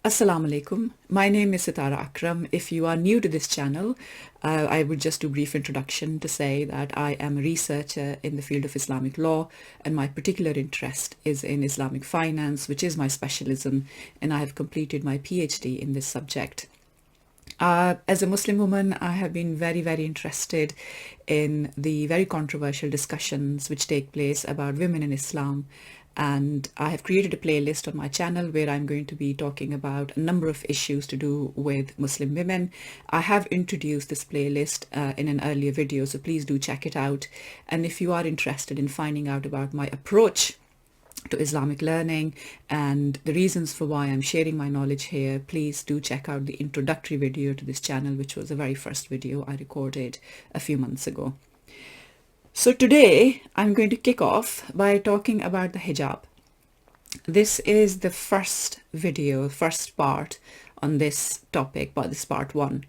Assalamu alaikum. My name is Sitara Akram. If you are new to this channel, I would just do a brief introduction to say that I am a researcher in the field of Islamic law, and my particular interest is in Islamic finance, which is my specialism, and I have completed my PhD in this subject. As a Muslim woman, I have been very interested in the very controversial discussions which take place about women in Islam. And I have created a playlist on my channel where I'm going to be talking about a number of issues to do with Muslim women. I have introduced this playlist in an earlier video, so please do check it out. And if you are interested in finding out about my approach to Islamic learning and the reasons for why I'm sharing my knowledge here, please do check out the introductory video to this channel, which was the very first video I recorded a few months ago. So today I'm going to kick off by talking about the hijab. This is the first video, first part on this topic, but this part one.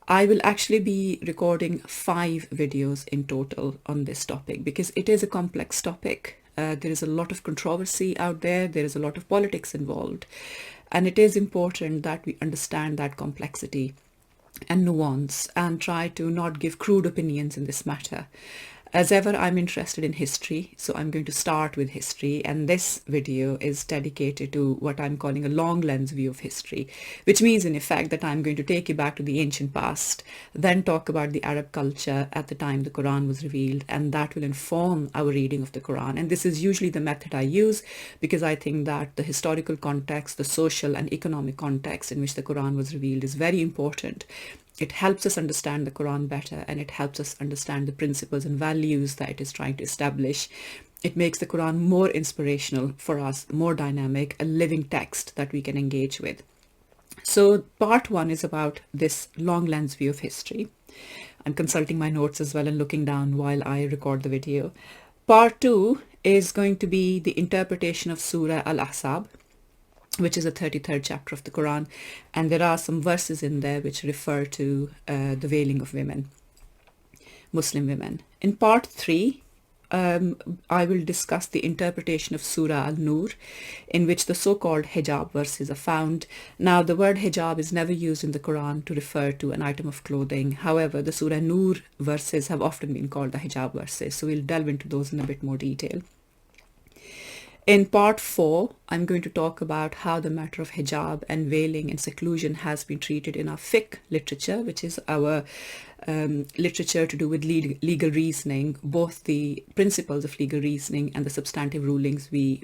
I will actually be recording 5 videos in total on this topic because it is a complex topic. There is a lot of controversy out there. There is a lot of politics involved. And it is important that we understand that complexity and nuance and try to not give crude opinions in this matter. As ever, I'm interested in history, so I'm going to start with history, and this video is dedicated to what I'm calling a long lens view of history, which means in effect that I'm going to take you back to the ancient past, then talk about the Arab culture at the time the Quran was revealed, and that will inform our reading of the Quran. And this is usually the method I use because I think that the historical context, the social and economic context in which the Quran was revealed is very important. It helps us understand the Quran better, and it helps us understand the principles and values that it is trying to establish. It makes the Quran more inspirational for us, more dynamic, a living text that we can engage with. So part 1 is about this long lens view of history. I'm consulting my notes as well and looking down while I record the video. Part 2 is going to be the interpretation of Surah Al-Ahzab, which is the 33rd chapter of the Quran, and there are some verses in there which refer to the veiling of women, Muslim women. In part 3, I will discuss the interpretation of Surah Al-Nur, in which the so-called hijab verses are found. Now, the word hijab is never used in the Quran to refer to an item of clothing. However, the Surah Nur verses have often been called the hijab verses, so we'll delve into those in a bit more detail. In part 4, I'm going to talk about how the matter of hijab and veiling and seclusion has been treated in our fiqh literature, which is our literature to do with legal reasoning, both the principles of legal reasoning and the substantive rulings we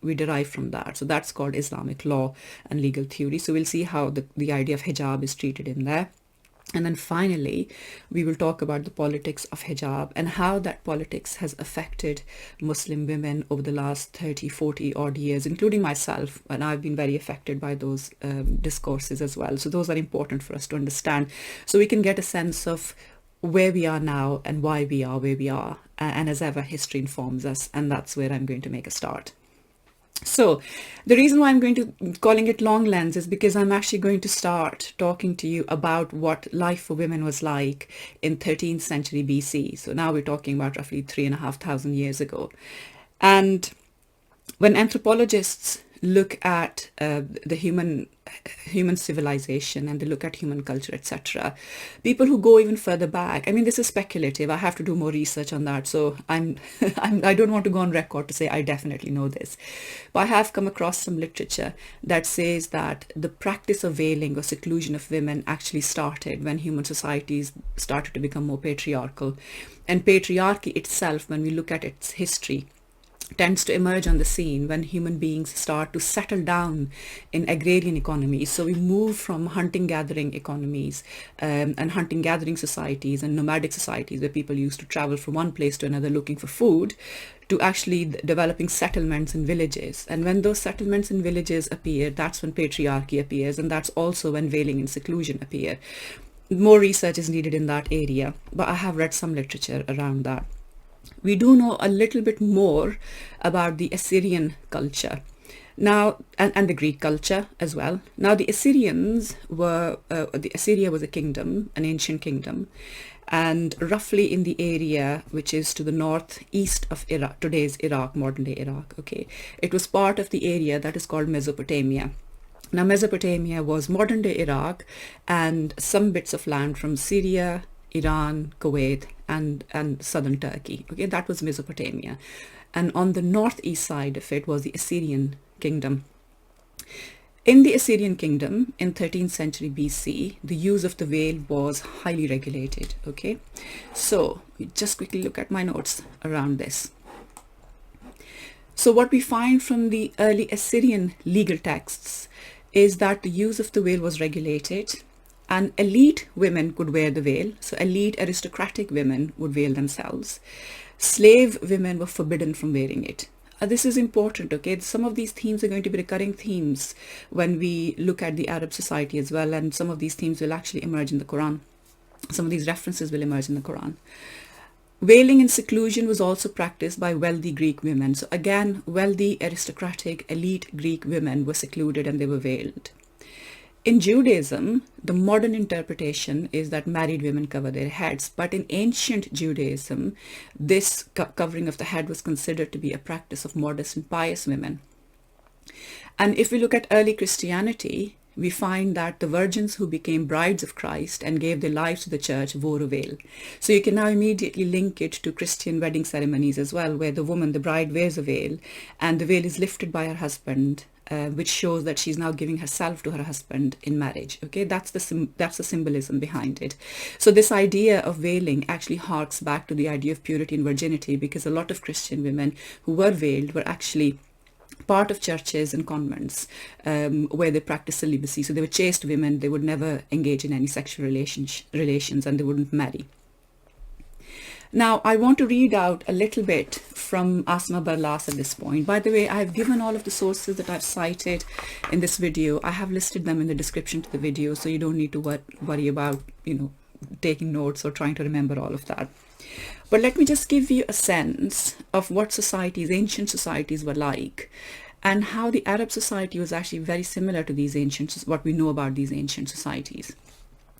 derive from that. So that's called Islamic law and legal theory. So we'll see how the idea of hijab is treated in there. And then finally, we will talk about the politics of hijab and how that politics has affected Muslim women over the last 30, 40 odd years, including myself. And I've been very affected by those discourses as well. So those are important for us to understand so we can get a sense of where we are now and why we are where we are. And as ever, history informs us. And that's where I'm going to make a start. So the reason why I'm going to calling it long lens is because I'm actually going to start talking to you about what life for women was like in 13th century BC. So now we're talking about roughly 3,500 years ago. And when anthropologists look at the human civilization and they look at human culture, etc., people who go even further back, I mean, this is speculative, I have to do more research on that, so I don't want to go on record to say I definitely know this, but I have come across some literature that says that the practice of veiling or seclusion of women actually started when human societies started to become more patriarchal. And patriarchy itself, when we look at its history, tends to emerge on the scene when human beings start to settle down in agrarian economies. So we move from hunting-gathering economies and hunting-gathering societies and nomadic societies where people used to travel from one place to another looking for food, to actually developing settlements in villages. And when those settlements in villages appear, that's when patriarchy appears, and that's also when veiling and seclusion appear. More research is needed in that area, but I have read some literature around that. We do know a little bit more about the Assyrian culture now, and the Greek culture as well. Now, the Assyrians were, Assyria was a kingdom, an ancient kingdom, and roughly in the area which is to the northeast of Iraq, today's Iraq, modern day Iraq, okay, it was part of the area that is called Mesopotamia. Now, Mesopotamia was modern-day Iraq and some bits of land from Syria, Iran, Kuwait, and southern Turkey. Okay, that was Mesopotamia. And on the northeast side of it was the Assyrian kingdom. In the Assyrian kingdom, in 13th century BC, the use of the veil was highly regulated. Okay, so we just quickly look at my notes around this. So what we find from the early Assyrian legal texts is that the use of the veil was regulated, and elite women could wear the veil. So elite aristocratic women would veil themselves. Slave women were forbidden from wearing it. This is important, okay? Some of these themes are going to be recurring themes when we look at the Arab society as well, and some of these themes will actually emerge in the Quran. Some of these references will emerge in the Quran. Veiling and seclusion was also practiced by wealthy Greek women. So again, wealthy, aristocratic, elite Greek women were secluded and they were veiled. In Judaism, the modern interpretation is that married women cover their heads. But in ancient Judaism, this covering of the head was considered to be a practice of modest and pious women. And if we look at early Christianity, we find that the virgins who became brides of Christ and gave their lives to the church wore a veil. So you can now immediately link it to Christian wedding ceremonies as well, where the woman, the bride, wears a veil and the veil is lifted by her husband, which shows that she's now giving herself to her husband in marriage. Okay, that's the symbolism behind it. So this idea of veiling actually harks back to the idea of purity and virginity, because a lot of Christian women who were veiled were actually part of churches and convents where they practiced celibacy. So they were chaste women. They would never engage in any sexual relations, and they wouldn't marry. Now, I want to read out a little bit from Asma Barlas at this point. By the way, I've given all of the sources that I've cited in this video. I have listed them in the description to the video, so you don't need to worry about, taking notes or trying to remember all of that. But let me just give you a sense of what ancient societies were like, and how the Arab society was actually very similar to what we know about these ancient societies.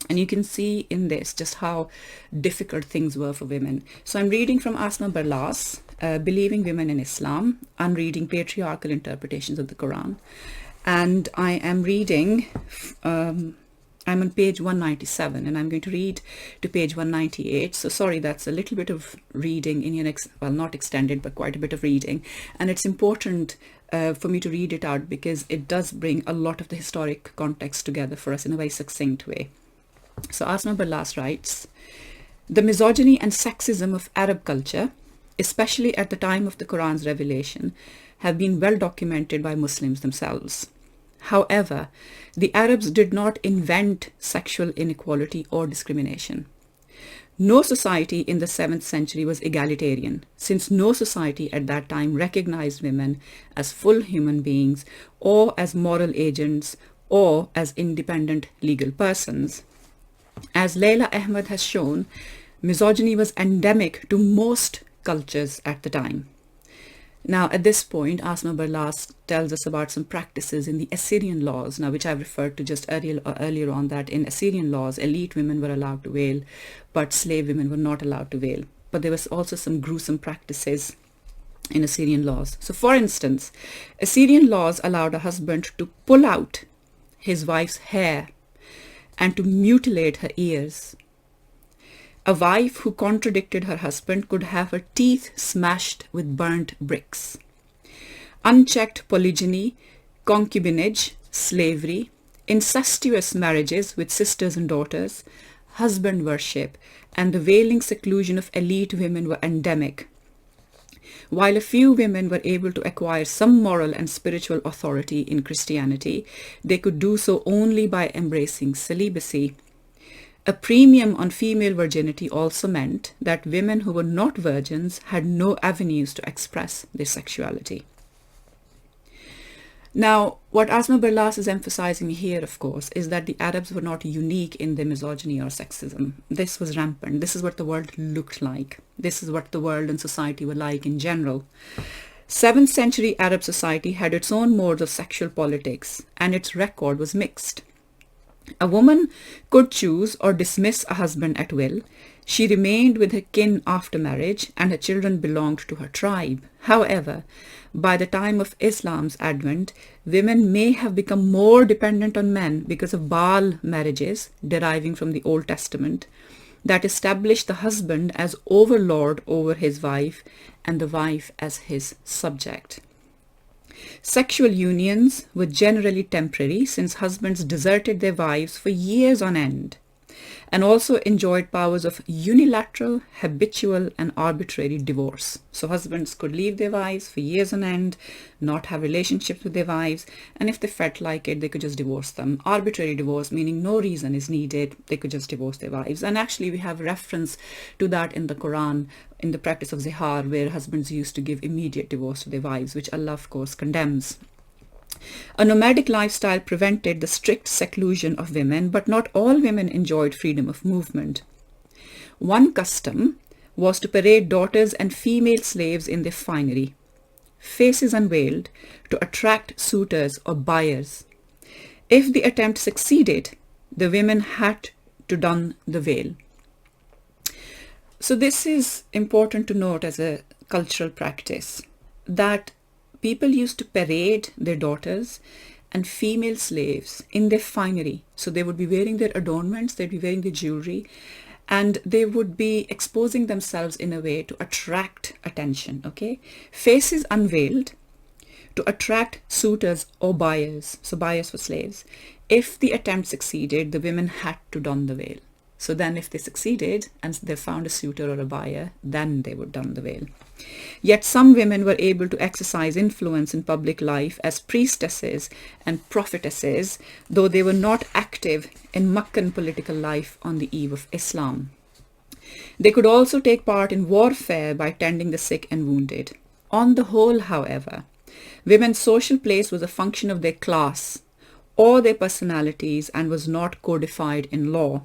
And you can see in this just how difficult things were for women. So I'm reading from Asma Barlas, Believing Women in Islam. I'm reading patriarchal interpretations of the Quran. And I am reading, I'm on page 197, and I'm going to read to page 198. So sorry, that's a little bit of reading in your well, not extended, but quite a bit of reading. And it's important for me to read it out because it does bring a lot of the historic context together for us in a very succinct way. So Asma Barlas writes, the misogyny and sexism of Arab culture, especially at the time of the Quran's revelation, have been well documented by Muslims themselves. However, the Arabs did not invent sexual inequality or discrimination. No society in the 7th century was egalitarian, since no society at that time recognized women as full human beings or as moral agents or as independent legal persons. As Leila Ahmed has shown, misogyny was endemic to most cultures at the time. Now, at this point, Asma Barlas tells us about some practices in the Assyrian laws, now which I've referred to just earlier on, that in Assyrian laws, elite women were allowed to veil, but slave women were not allowed to veil. But there was also some gruesome practices in Assyrian laws. So, for instance, Assyrian laws allowed a husband to pull out his wife's hair and to mutilate her ears. A wife who contradicted her husband could have her teeth smashed with burnt bricks. Unchecked polygyny, concubinage, slavery, incestuous marriages with sisters and daughters, husband worship, and the veiling seclusion of elite women were endemic. While a few women were able to acquire some moral and spiritual authority in Christianity, they could do so only by embracing celibacy. A premium on female virginity also meant that women who were not virgins had no avenues to express their sexuality. Now, what Asma Barlas is emphasizing here, of course, is that the Arabs were not unique in their misogyny or sexism. This was rampant. This is what the world looked like. This is what the world and society were like in general. 7th century Arab society had its own modes of sexual politics, and its record was mixed. A woman could choose or dismiss a husband at will. She remained with her kin after marriage, and her children belonged to her tribe. However, by the time of Islam's advent, women may have become more dependent on men because of Baal marriages deriving from the Old Testament that established the husband as overlord over his wife and the wife as his subject. Sexual unions were generally temporary since husbands deserted their wives for years on end and also enjoyed powers of unilateral, habitual, and arbitrary divorce. So husbands could leave their wives for years on end, not have relationships with their wives, and if they felt like it, they could just divorce them. Arbitrary divorce, meaning no reason is needed, they could just divorce their wives. And actually we have reference to that in the Qur'an, in the practice of zihar, where husbands used to give immediate divorce to their wives, which Allah of course condemns. A nomadic lifestyle prevented the strict seclusion of women, but not all women enjoyed freedom of movement. One custom was to parade daughters and female slaves in their finery, faces unveiled, to attract suitors or buyers. If the attempt succeeded, the women had to don the veil. So this is important to note as a cultural practice, that people used to parade their daughters and female slaves in their finery. So they would be wearing their adornments, they'd be wearing their jewelry, and they would be exposing themselves in a way to attract attention, okay? Faces unveiled to attract suitors or buyers, so buyers for slaves. If the attempt succeeded, the women had to don the veil. So then if they succeeded and they found a suitor or a buyer, then they would don the veil. Yet some women were able to exercise influence in public life as priestesses and prophetesses, though they were not active in Meccan political life on the eve of Islam. They could also take part in warfare by tending the sick and wounded. On the whole, however, women's social place was a function of their class or their personalities and was not codified in law.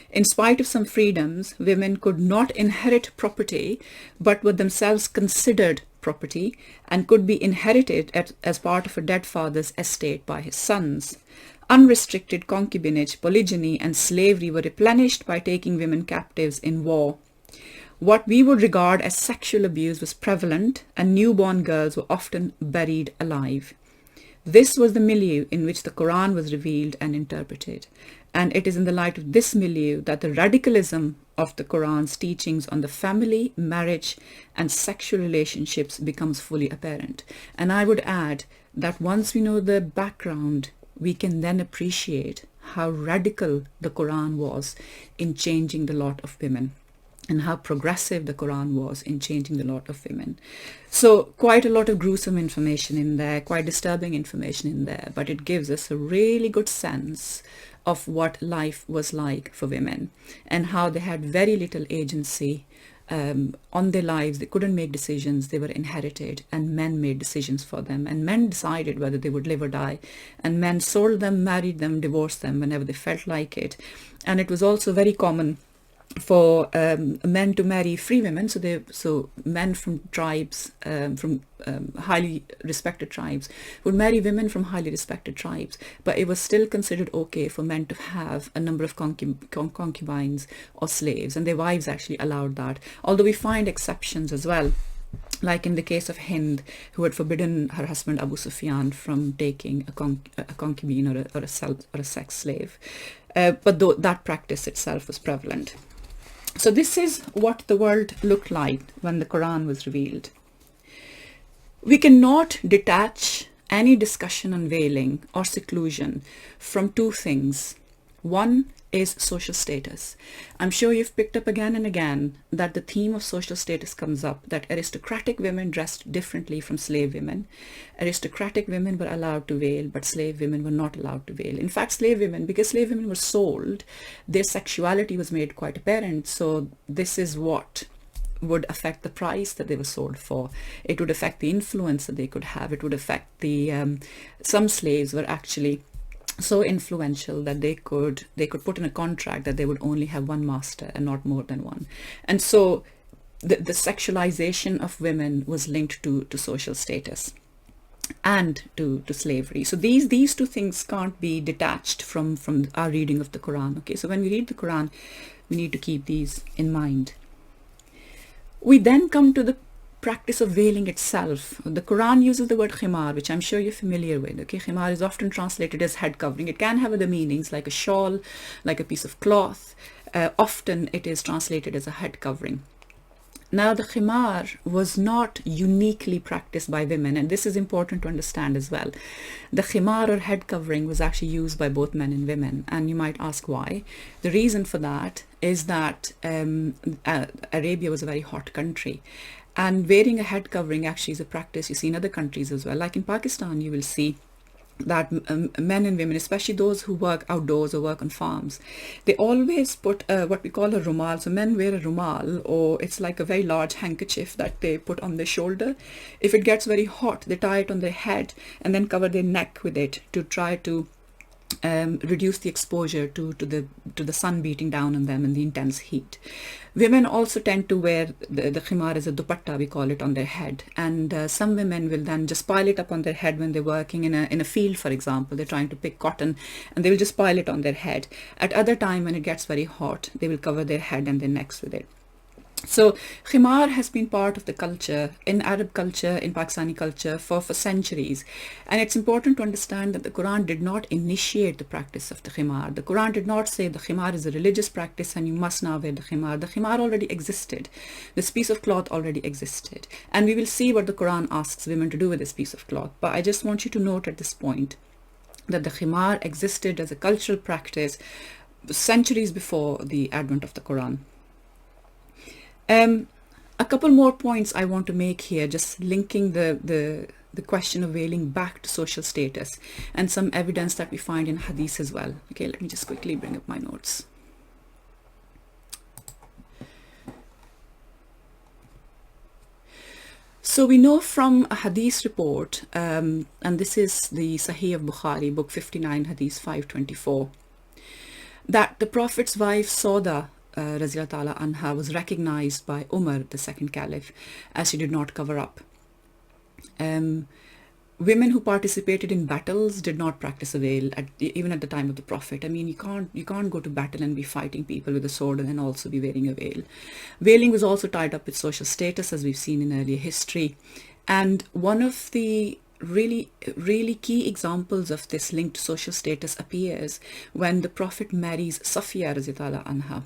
In spite of some freedoms, women could not inherit property, but were themselves considered property and could be inherited as part of a dead father's estate by his sons. Unrestricted concubinage, polygyny, and slavery were replenished by taking women captives in war. What we would regard as sexual abuse was prevalent, and newborn girls were often buried alive. This was the milieu in which the Qur'an was revealed and interpreted. And it is in the light of this milieu that the radicalism of the Qur'an's teachings on the family, marriage, and sexual relationships becomes fully apparent. And I would add that once we know the background, we can then appreciate how radical the Qur'an was in changing the lot of women, and how progressive the Qur'an was in changing the lot of women. So quite a lot of gruesome information in there, quite disturbing information in there, but it gives us a really good sense of what life was like for women and how they had very little agency on their lives. They couldn't make decisions, they were inherited, and men made decisions for them, and men decided whether they would live or die, and men sold them, married them, divorced them whenever they felt like it. And it was also very common for men to marry free women, so men from tribes, from highly respected tribes would marry women from highly respected tribes, but it was still considered okay for men to have a number of concubines or slaves, and their wives actually allowed that, although we find exceptions as well, like in the case of Hind, who had forbidden her husband Abu Sufyan from taking a concubine or a sex slave, but though that practice itself was prevalent. So this is what the world looked like when the Quran was revealed. We cannot detach any discussion on veiling or seclusion from two things. One is social status. I'm sure you've picked up again and again that the theme of social status comes up, that aristocratic women dressed differently from slave women. Aristocratic women were allowed to veil, but slave women were not allowed to veil. In fact, slave women, because slave women were sold, their sexuality was made quite apparent. So this is what would affect the price that they were sold for. It would affect the influence that they could have. It would affect the, some slaves were actually so influential that they could put in a contract that they would only have one master and not more than one. And so the sexualization of women was linked to social status. and to slavery. So these two things can't be detached from our reading of the Quran. Okay, so when we read the Quran, we need to keep these in mind. We then come to the practice of veiling itself. The Quran uses the word khimaar, which I'm sure you're familiar with. Okay, khimaar is often translated as head covering. It can have other meanings like a shawl, like a piece of cloth. Often it is translated as a head covering. Now, the khimaar was not uniquely practiced by women, and this is important to understand as well. The khimaar or head covering was actually used by both men and women, and you might ask why. The reason for that is that Arabia was a very hot country, and wearing a head covering actually is a practice you see in other countries as well. Like in Pakistan, you will see that men and women, especially those who work outdoors or work on farms, they always put what we call a rumal. So men wear a rumal, or it's like a very large handkerchief that they put on their shoulder. If it gets very hot, they tie it on their head and then cover their neck with it to try to reduce the exposure to the sun beating down on them and the intense heat. Women also tend to wear the khimaar as a dupatta, we call it, on their head, and some women will then just pile it up on their head when they're working in a field, for example. They're trying to pick cotton, and they will just pile it on their head. At other time, when it gets very hot, they will cover their head and their necks with it. So khimaar has been part of the culture, in Arab culture, in Pakistani culture for centuries. And it's important to understand that the Quran did not initiate the practice of the khimaar. The Quran did not say the khimaar is a religious practice and you must now wear the khimaar. The khimaar already existed. This piece of cloth already existed. And we will see what the Quran asks women to do with this piece of cloth. But I just want you to note at this point that the khimaar existed as a cultural practice centuries before the advent of the Quran. A couple more points I want to make here, just linking the question of veiling back to social status and some evidence that we find in hadith as well. Okay, let me just quickly bring up my notes. So we know from a hadith report, and this is the Sahih of Bukhari, book 59, hadith 524, that the Prophet's wife Sauda Raziyallahu ta'ala anha was recognized by Umar, the second caliph, as she did not cover up. Women who participated in battles did not practice a veil, even at the time of the Prophet. I mean, you can't go to battle and be fighting people with a sword and then also be wearing a veil. Veiling was also tied up with social status, as we've seen in earlier history. And one of the really key examples of this link to social status appears when the Prophet marries Safiya Raziyallahu anha.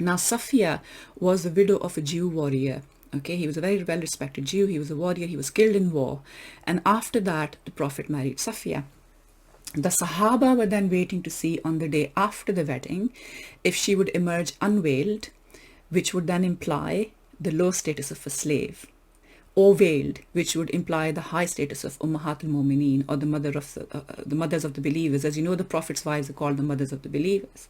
Now, Safiya was the widow of a Jew warrior. Okay, he was a very well-respected Jew. He was a warrior. He was killed in war. And after that, the Prophet married Safiya. The Sahaba were then waiting to see on the day after the wedding if she would emerge unveiled, which would then imply the low status of a slave, or veiled, which would imply the high status of Ummahat al-Mu'mineen, or the mothers of the believers. As you know, the Prophet's wives are called the mothers of the believers.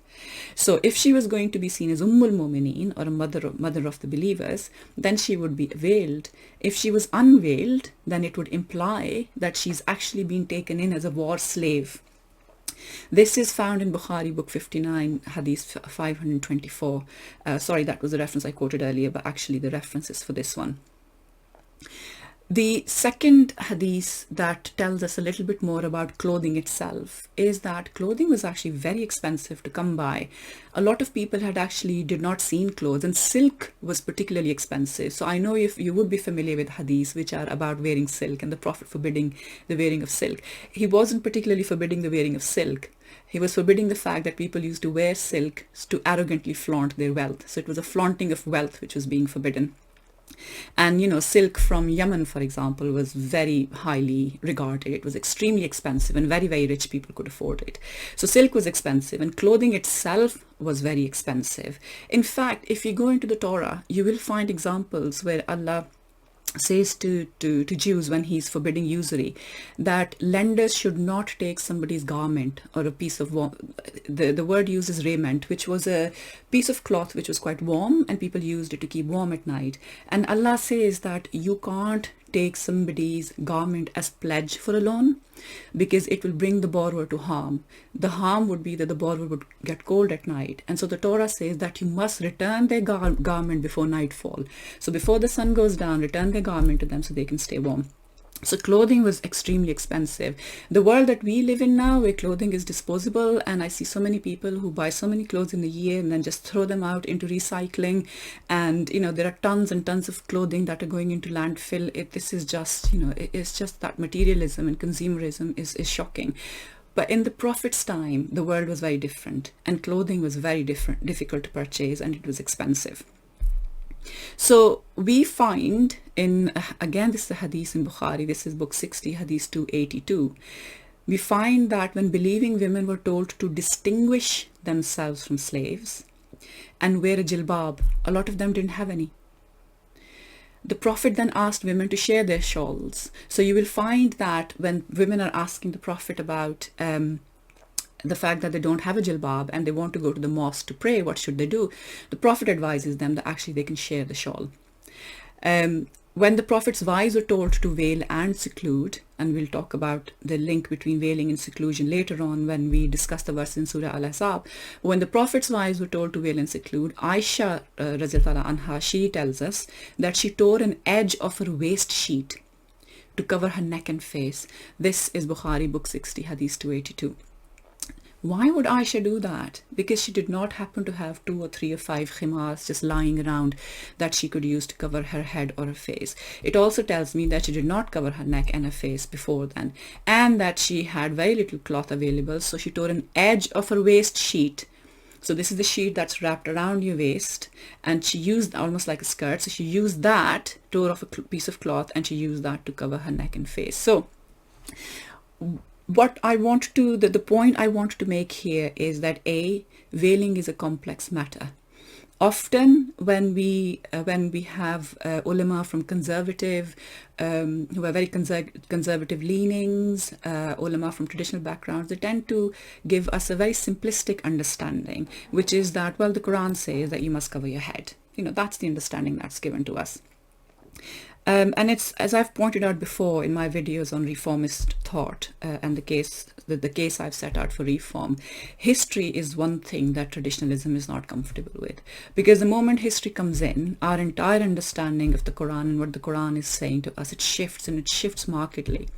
So if she was going to be seen as al-Mu'mineen, or a mother of the believers, then she would be veiled. If she was unveiled, then it would imply that she's actually being taken in as a war slave. This is found in Bukhari, book 59, hadith 524. Sorry, that was the reference I quoted earlier, but actually the reference is for this one. The second hadith that tells us a little bit more about clothing itself is that clothing was actually very expensive to come by. A lot of people did not seen clothes, and silk was particularly expensive. So I know if you would be familiar with hadiths which are about wearing silk and the Prophet forbidding the wearing of silk. He wasn't particularly forbidding the wearing of silk. He was forbidding the fact that people used to wear silk to arrogantly flaunt their wealth. So it was a flaunting of wealth which was being forbidden. And silk from Yemen, for example, was very highly regarded. It was extremely expensive, and very, very rich people could afford it. So silk was expensive, and clothing itself was very expensive. In fact, if you go into the Torah, you will find examples where Allah says to Jews, when he's forbidding usury, that lenders should not take somebody's garment or a piece of the word uses raiment, which was a piece of cloth which was quite warm, and people used it to keep warm at night. And Allah says that you can't take somebody's garment as pledge for a loan, because it will bring the borrower to harm. The harm would be that the borrower would get cold at night. And so the Torah says that you must return their garment before nightfall. So before the sun goes down, return their garment to them so they can stay warm. So clothing was extremely expensive. The world that we live in now, where clothing is disposable, and I see so many people who buy so many clothes in a year and then just throw them out into recycling. And, you know, there are tons and tons of clothing that are going into landfill. This is just, you know, it's just that materialism and consumerism is shocking. But in the Prophet's time, the world was very different, and clothing was very difficult to purchase, and it was expensive. So we find in, again, this is a hadith in Bukhari, this is book 60, hadith 282. We find that when believing women were told to distinguish themselves from slaves and wear a jilbab, a lot of them didn't have any. The Prophet then asked women to share their shawls. So you will find that when women are asking the Prophet about the fact that they don't have a jilbab and they want to go to the mosque to pray, what should they do? The Prophet advises them that actually they can share the shawl. When the Prophet's wives were told to veil and seclude, and we'll talk about the link between veiling and seclusion later on when we discuss the verse in Surah Al-Ahzab. When the Prophet's wives were told to veil and seclude, Aisha Radhiyallahu anha, she tells us that she tore an edge of her waist sheet to cover her neck and face. This is Bukhari book 60, hadith 282. Why would Aisha do that? Because she did not happen to have 2 or 3 or 5 khimaars just lying around that she could use to cover her head or her face. It also tells me that she did not cover her neck and her face before then, and that she had very little cloth available, so she tore an edge of her waist sheet. So this is the sheet that's wrapped around your waist, and she used almost like a skirt. So she used that, tore off a piece of cloth, and she used that to cover her neck and face. So what I want to, the point I want to make here is that veiling is a complex matter. Often when we have ulama from conservative, who are very conservative leanings, ulama from traditional backgrounds, they tend to give us a very simplistic understanding, which is that, well, the Quran says that you must cover your head. You know, that's the understanding that's given to us. And it's, as I've pointed out before in my videos on reformist thought and the case I've set out for reform, history is one thing that traditionalism is not comfortable with. Because the moment history comes in, our entire understanding of the Quran and what the Quran is saying to us, it shifts, and it shifts markedly.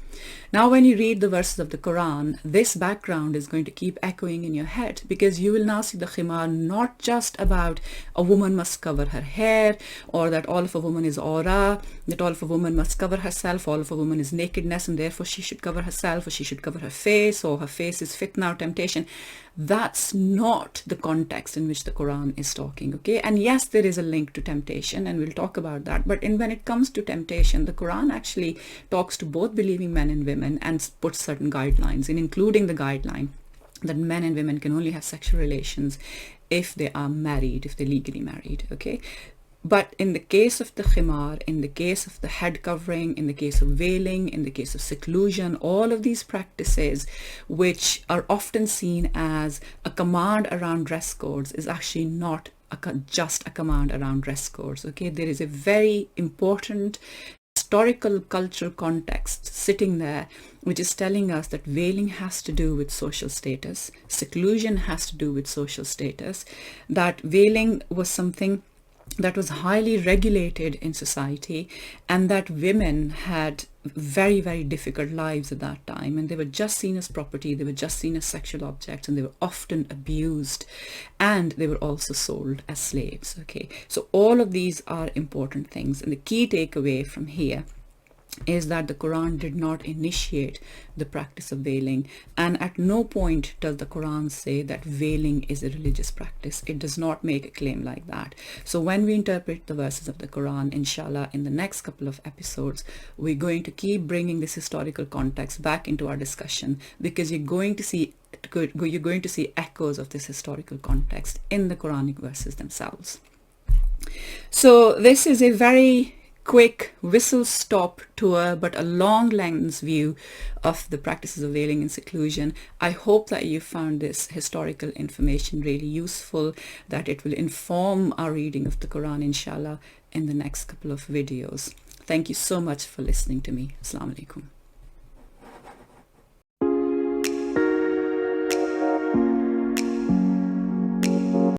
Now, when you read the verses of the Quran, this background is going to keep echoing in your head, because you will now see the khimaar not just about a woman must cover her hair, or that all of a woman is aura, that all of a woman must cover herself, all of a woman is nakedness, and therefore she should cover herself, or she should cover her face, or her face is fitna or temptation. That's not the context in which the Quran is talking, okay? And yes, there is a link to temptation, and we'll talk about that. But when it comes to temptation, the Quran actually talks to both believing men and women and puts certain guidelines, including the guideline that men and women can only have sexual relations if they are married, if they're legally married, okay? But in the case of the khimaar, in the case of the head covering, in the case of veiling, in the case of seclusion, all of these practices, which are often seen as a command around dress codes, is actually not just a command around dress codes, okay? There is a very important historical cultural context sitting there, which is telling us that veiling has to do with social status, seclusion has to do with social status, that veiling was something that was highly regulated in society, and that women had very, very difficult lives at that time, and they were just seen as property, they were just seen as sexual objects, and they were often abused, and they were also sold as slaves, okay? So all of these are important things, and the key takeaway from here is that the Quran did not initiate the practice of veiling, and at no point does the Quran say that veiling is a religious practice. It does not make a claim like that. So when we interpret the verses of the Quran, inshallah, in the next couple of episodes, we're going to keep bringing this historical context back into our discussion, because you're going to see echoes of this historical context in the Quranic verses themselves. So this is a very quick whistle-stop tour, but a long lens view of the practices of veiling and seclusion. I hope that you found this historical information really useful, that it will inform our reading of the Quran, inshallah, in the next couple of videos. Thank you so much for listening to me. Assalamu alaikum.